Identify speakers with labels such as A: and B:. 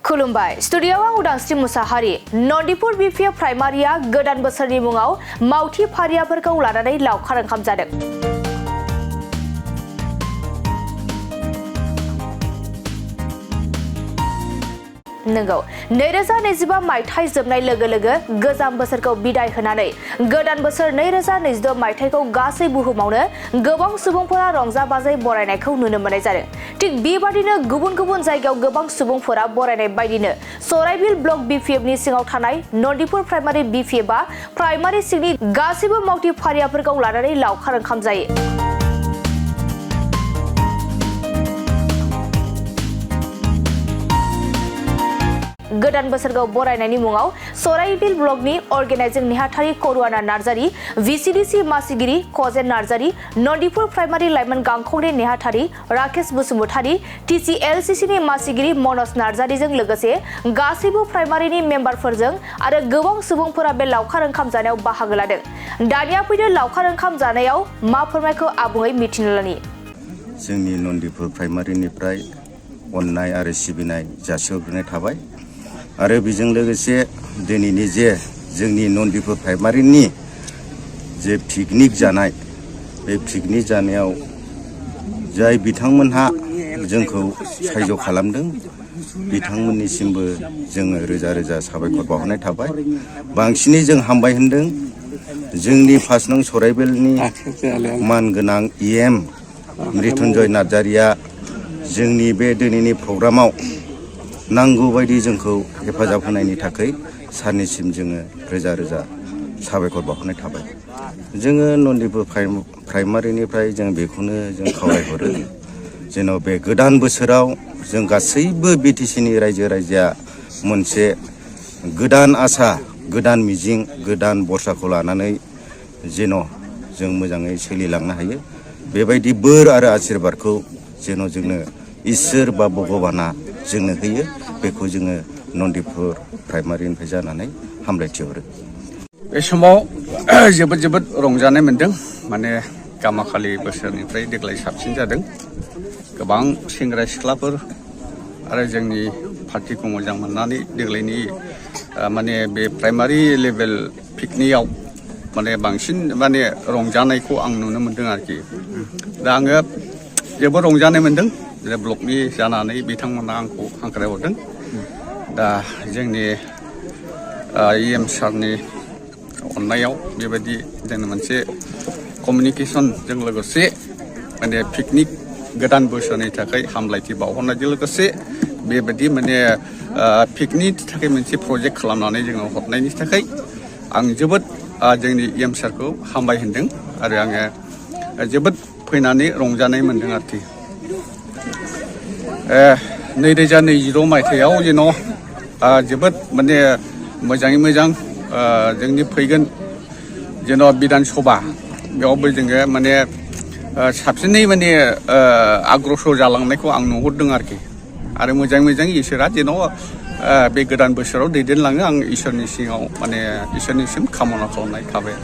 A: खुलुमबाय स्टुडियोआव आं उदांस्रि मुसाहारि नन्दिपुर बिपिएफ प्राइमारिया गोदान बोसोरनि मुङाव मावथि फारियाफोरखौ लानानै लावखार ओंखाम जादों। नंगौ 2025 मायथाइ जोबनाय लोगो लोगो गोजाम बोसोरखौ बिदाय होनानै गोदान बोसोर 2026 मायथाइखौ गासै बुहुमावनो गोबां सुबुंफोरा रंजा बाजायै बरायनायखौ नुनो मोननाय जादों। थिग बेबादिनो गुबुन गुबुन जायगायाव गोबां सुबुंफोरा बरायनाय बायदिनो सराइबिल ब्लक बिपिएफनि सिङाव थानाय नन्दिपुर प्राइमारि बिपिएफआ प्राइमारि सिंनि गासैबो मावथि फारियाफोरखौ लानानै लावखार ओंखाम जायो। गोदान बोसोरखौ बरायनायनि मुङाव सराइबिल ब्लकनि अर्गेनाइजिं नेहाथारि करुवाना नार्जारी, भिसिडिसि मासिगिरि कजेन नार्जारी, नन्दिपुर प्राइमारि लाइमोन गांखंनि नेहाथारि राकेश बसुमतारी, टिसिएलसिसिनि मासिगिरि मनज नार्जारीजों लोगोसे गासैबो प्राइमारिनि मेम्बारफोरजों आरो गोबां सुबुंफोरा बे लावखार ओंखाम जानायाव बाहागो लादों। दानिया फैदो लावखार ओंखाम जानायाव मा फोरमायखौ आबुङै मिथिनो लानि।
B: जोंनि नन्दिपुर प्राइमारिनिफ्राय अननाय आरो सिबिनाय जासिहरग्रोनाय थाबाय आरो बेजों लोगोसे दिनैनि जे जोंनि नन्दिपुर प्राइमारिनि जे पिकनिक जानाय बे पिकनिक जानायाव जाय बिथांमोनहा जोंखौ साहाय्य खालामदों बिथांमोननिसिमबो जोङो रोजा रोजा साबायखर बावहरनाय थाबाय। बांसिनै जों हामबाय होनदों जोंनि 5 नं सराइबिलनि मानगोनां इएम मृत्युन्जय नार्जारिया जोंनि बे दिनैनि प्रग्रामाव नांगौ बायदि जोंखौ हेफाजाब होनायनि थाखाय सारनिसिम जोङो रोजा रोजा साबायखर बावहरनाय थाबाय। जोङो नन्दिपुर प्राइमारिनिफ्राय जों बेखौनो जों खावलायहरो जेन' बे गोदान बोसोराव जों गासैबो बिटिसिनि रायजो राजाया मोनसे गोदान आसा, गोदान मिजिं, गोदान बरसाखौ लानानै जेन' जों मोजाङै सोलिलांनो हायो। बेबायदि बोर आरो आशीर्बादखौ जेन' जोंनो इसोर बा भगबाना जोंनो होयो बेखौ जोङो नन्दिपुर प्राइमारिनिफ्राय जानानै हामलायथि हरो।
C: बे समाव जोबोद रंजानाय मोन्दों। माने गामाखालि बोसोरनिफ्राय देग्लाय साबसिन जादों। गोबां सेंग्रा सिख्लाफोर आरो जोंनि पार्टिखौ मोजां मोननानै देग्लायनि माने बे प्राइमारि लेभेल पिकनिकआव माने बांसिन माने रंजानायखौ आं नुनो मोन्दों आरोखि। दा आङो जोबोद रंजानाय मोन्दों जे ब्लकनि जानानै बिथांमोना आंखौ हांख्रायहरदों। दा जोंनि इएम सारनि अननायाव बेबायदि जोंनो मोनसे कमिउनिकेसनजों लोगोसे माने पिकनिक गोदान बोसोरनि थाखाय हामलायथि बावहरनायजों लोगोसे बेबायदि माने पिकनिकनि थाखाय मोनसे प्रजेक्ट खालामनानै जोङो हरनायनि थाखाय आं जोबोद जोंनि इएम सारखौ हामबाय होनदों आरो आङो जोबोद फैनानै रंजानाय मोन्दों आरोखि। 2020 मायथाइयाव जेन' जोबोद माने मोजाङै मोजां जोंनि फैगोन जेन' बिधान सभा बेयावबो जोङो माने साबसिनै माने आग्रसर जालांनायखौ आं नुहुरदों आरोखि। आरो मोजाङै मोजां इसोरा जेन' बे गोदान बोसोराव दैदेनलाङो आं इसोरनि सिङाव माने इसोरनिसिम खामना खालामनाय थाबाय।